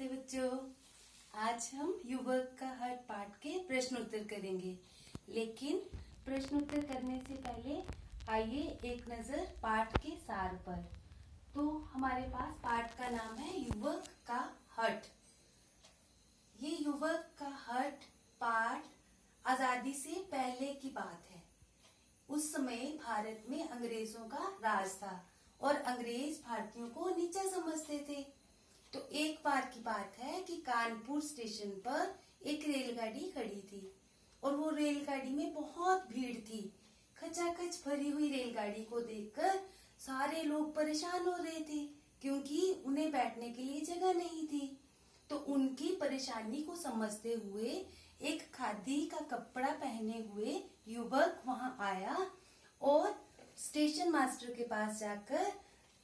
नमस्ते बच्चों। आज हम युवक का हर पाठ के प्रश्न उत्तर करेंगे, लेकिन प्रश्न उत्तर करने से पहले आइए एक नजर पाठ के सार पर। तो हमारे पास पाठ का नाम है युवक का हट। ये युवक का हट पाठ आजादी से पहले की बात है। उस समय भारत में अंग्रेजों का राज था और अंग्रेज भारतीयों को नीचा समझते थे। तो एक बार की बात है कि कानपुर स्टेशन पर एक रेलगाड़ी खड़ी थी और वो रेलगाड़ी में बहुत भीड़ थी। खचाखच भरी हुई रेलगाड़ी को देखकर सारे लोग परेशान हो रहे थे, क्योंकि उन्हें बैठने के लिए जगह नहीं थी। तो उनकी परेशानी को समझते हुए एक खादी का कपड़ा पहने हुए युवक वहां आया और स्टेशन मास्टर के पास जाकर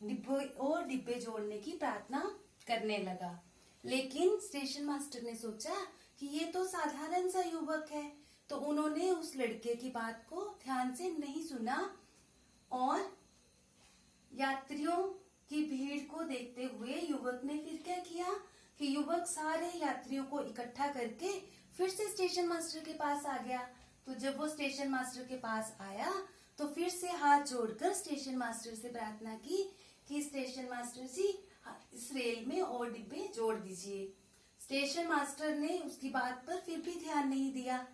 डिब्बे जोड़ने की प्रार्थना करने लगा। लेकिन स्टेशन मास्टर ने सोचा कि ये तो साधारण सा युवक है, तो उन्होंने उस लड़के की बात को ध्यान से नहीं सुना और यात्रियों की भीड़ को देखते हुए युवक ने फिर क्या किया कि युवक सारे यात्रियों को इकट्ठा करके फिर से स्टेशन मास्टर के पास आ गया। तो जब वो स्टेशन मास्टर के पास आया तो फिर से हाथ जोड़कर स्टेशन मास्टर से प्रार्थना की कि स्टेशन मास्टर जी, इस रेल में और डिब्बे जोड़ दीजिए। स्टेशन मास्टर ने उसकी बात पर फिर भी ध्यान नहीं दिया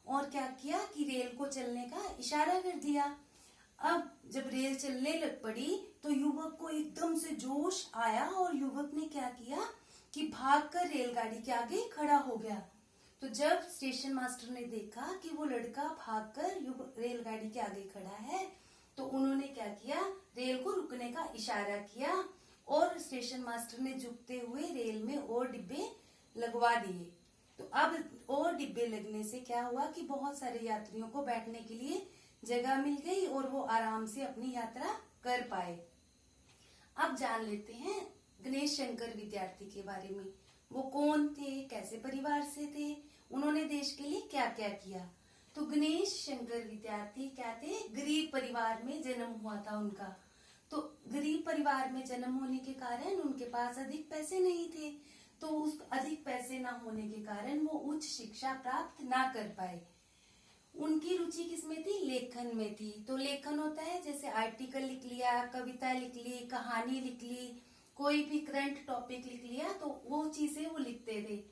और क्या किया कि रेल को चलने का इशारा कर दिया। अब जब रेल चलने लग पड़ी तो युवक को एकदम से जोश आया और युवक ने क्या किया कि भागकर रेलगाड़ी के आगे खड़ा हो गया। तो जब स्टेशन मास्टर ने देखा कि वो लड़का भागकर रेलगाड़ी के आगे खड़ा है, तो उन्होंने क्या किया, रेल को रुकने का इशारा किया और स्टेशन मास्टर ने झुकते हुए रेल में और डिब्बे लगवा दिए। तो अब और डिब्बे लगने से क्या हुआ कि बहुत सारे यात्रियों को बैठने के लिए जगह मिल गई और वो आराम से अपनी यात्रा कर पाए। अब जान लेते हैं गणेश शंकर विद्यार्थी के बारे में। वो कौन थे, कैसे परिवार से थे, उन्होंने देश के लिए क्या क्या किया। तो गणेश शंकर विद्यार्थी क्या थे, गरीब परिवार में जन्म हुआ था उनका। तो गरीब परिवार में जन्म होने के कारण उनके पास अधिक पैसे नहीं थे, तो उस अधिक पैसे ना होने के कारण वो उच्च शिक्षा प्राप्त ना कर पाए। उनकी रुचि किसमें थी, लेखन में थी। तो लेखन होता है जैसे आर्टिकल लिख लिया, कविता लिख ली, कहानी लिख ली, कोई भी करंट टॉपिक लिख लिया, तो वो चीजें वो लिखते थे।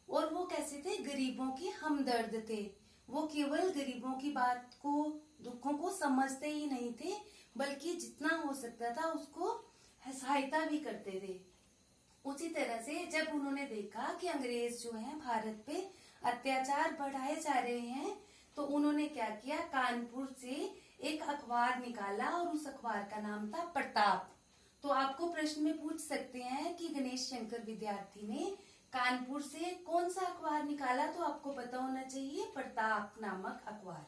और वो कैसे थे, गरीबों के हमदर्द थे। वो केवल गरीबों की बात को, दुखों को समझते ही नहीं थे, बल्कि जितना हो सकता था उसको सहायता भी करते थे। उसी तरह से जब उन्होंने देखा कि अंग्रेज जो है भारत पे अत्याचार बढ़ाए जा रहे हैं, तो उन्होंने क्या किया, कानपुर से एक अखबार निकाला और उस अखबार का नाम था प्रताप। तो आपको प्रश्न में पूछ सकते हैं कि गणेश शंकर विद्यार्थी ने कानपुर से कौन सा अखबार निकाला, तो आपको पता होना चाहिए प्रताप नामक अखबार।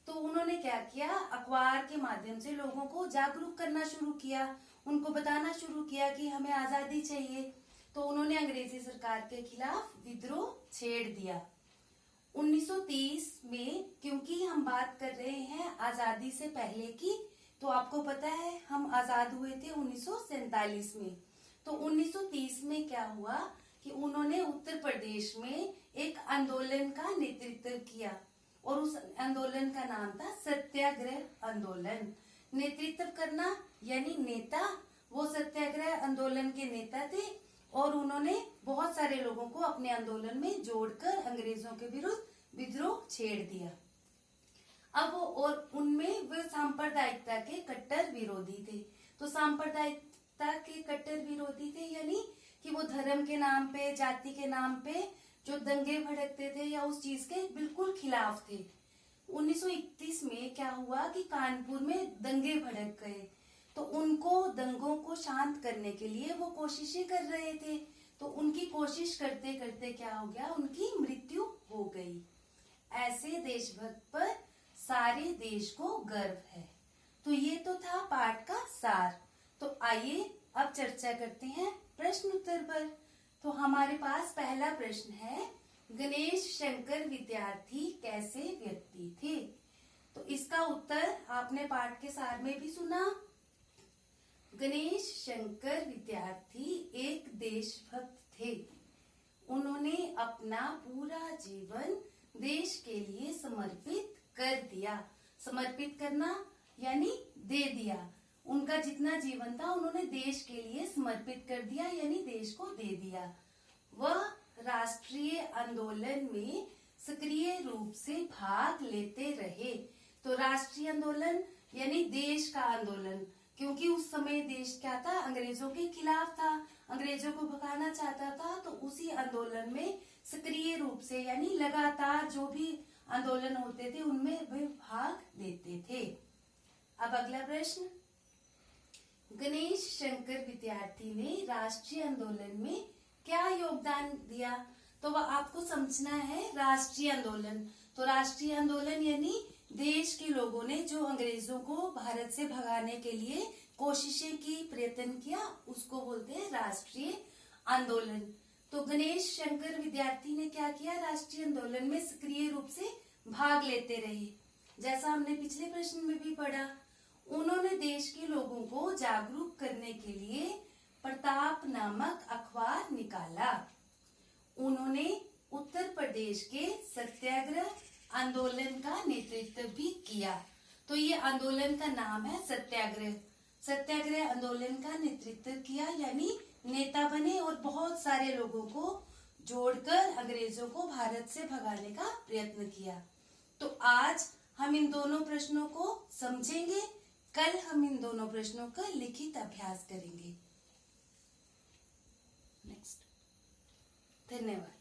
तो उन्होंने क्या किया, अखबार के माध्यम से लोगों को जागरूक करना शुरू किया, उनको बताना शुरू किया कि हमें आजादी चाहिए। तो उन्होंने अंग्रेजी सरकार के खिलाफ विद्रोह छेड़ दिया। 1930 में, क्योंकि हम बात कर रहे हैं आजादी से पहले की, तो आपको पता है हम आजाद हुए थे 1947 में। तो 1930 में क्या हुआ कि उन्होंने उत्तर प्रदेश में एक आंदोलन का नेतृत्व किया और उस आंदोलन का नाम था सत्याग्रह आंदोलन। नेतृत्व करना यानी नेता, वो सत्याग्रह आंदोलन के नेता थे और उन्होंने बहुत सारे लोगों को अपने आंदोलन में जोड़कर अंग्रेजों के विरुद्ध विद्रोह छेड़ दिया। अब और उनमें वे सांप्रदायिकता के कट्टर विरोधी थे। तो सांप्रदायिकता के कट्टर विरोधी थे यानी कि वो धर्म के नाम पे, जाति के नाम पे जो दंगे भड़कते थे या उस चीज के बिल्कुल खिलाफ थे। 1931 में क्या हुआ कि कानपुर में दंगे भड़क गए, तो उनको दंगों को शांत करने के लिए वो कोशिशें कर रहे थे। तो उनकी कोशिश करते करते क्या हो गया, उनकी मृत्यु हो गई। ऐसे देशभक्त पर सारे देश को गर्व है। तो ये तो था पाठ का सार। तो आइए अब चर्चा करते हैं प्रश्न उत्तर पर। तो हमारे पास पहला प्रश्न है, गणेश शंकर विद्यार्थी कैसे व्यक्ति थे। तो इसका उत्तर आपने पाठ के सार में भी सुना। गणेश शंकर विद्यार्थी एक देशभक्त थे। अपना पूरा जीवन देश के लिए समर्पित कर दिया। समर्पित करना यानी दे दिया। उनका जितना जीवन था उन्होंने देश के लिए समर्पित कर दिया यानी देश को दे दिया। वह राष्ट्रीय आंदोलन में सक्रिय रूप से भाग लेते रहे। तो राष्ट्रीय आंदोलन यानी देश का आंदोलन, क्योंकि उस समय देश क्या था, अंग्रेजों के खिलाफ था, अंग्रेजों को भगाना चाहता था। तो उसी आंदोलन में सक्रिय रूप से यानी लगातार जो भी आंदोलन होते थे उनमें वे भाग लेते थे। अब अगला प्रश्न, गणेश शंकर विद्यार्थी ने राष्ट्रीय आंदोलन में क्या योगदान दिया? तो वह आपको समझना है राष्ट्रीय आंदोलन। तो राष्ट्रीय आंदोलन यानी देश के लोगों ने जो अंग्रेजों को भारत से भगाने के लिए कोशिशें की, प्रयत्न किया, उसको बोलते हैं राष्ट्रीय आंदोलन। तो गणेश शंकर विद्यार्थी ने क्या किया, राष्ट्रीय आंदोलन में सक्रिय रूप से भाग लेते रहे। जैसा हमने पिछले प्रश्न में भी पढ़ा, उन्होंने देश के लोगों को जागरूक करने के लिए प्रताप नामक अखबार निकाला। उन्होंने उत्तर प्रदेश के सत्याग्रह आंदोलन का नेतृत्व भी किया। तो ये आंदोलन का नाम है सत्याग्रह। सत्याग्रह आंदोलन का नेतृत्व किया यानी नेता बने और बहुत सारे लोगों को जोड़कर अंग्रेजों को भारत से भगाने का प्रयत्न किया। तो आज हम इन दोनों प्रश्नों को समझेंगे, कल हम इन दोनों प्रश्नों का लिखित अभ्यास करेंगे। नेक्स्ट, धन्यवाद।